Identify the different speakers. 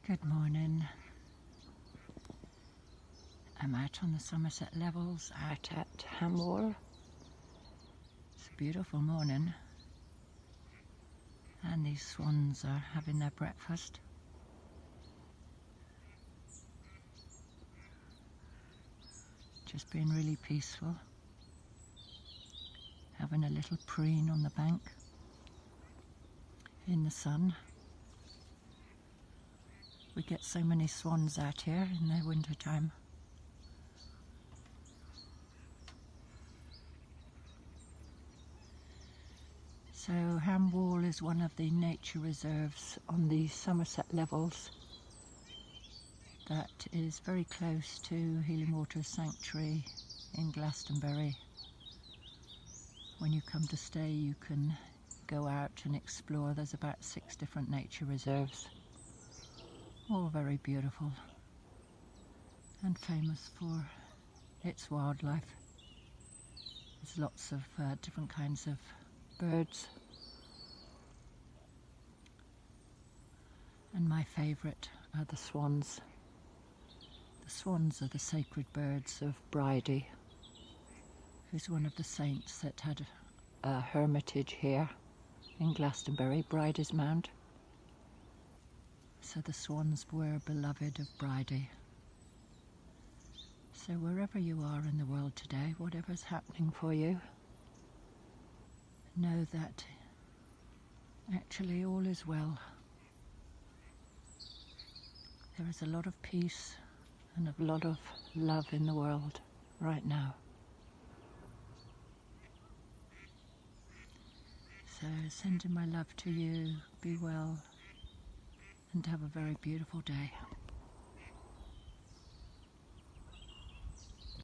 Speaker 1: Good morning. I'm out on the Somerset Levels, out at Ham Wall. It's a beautiful morning, and these swans are having their breakfast. Just being really peaceful, having a little preen on the bank in the sun. We get so many swans out here in the winter time. So Ham Wall is one of the nature reserves on the Somerset Levels that is very close to Healing Waters Sanctuary in Glastonbury. When you come to stay, you can go out and explore. There's about 6 different nature reserves, all very beautiful and famous for its wildlife. There's lots of different kinds of birds, and my favourite are the swans. The swans are the sacred birds of Bridie, who's one of the saints that had a hermitage here in Glastonbury, Bridie's Mound. So the swans were beloved of Bridie. So wherever you are in the world today, whatever's happening for you, know that actually all is well. There is a lot of peace and a lot of love in the world right now. So sending my love to you, be well, and have a very beautiful day.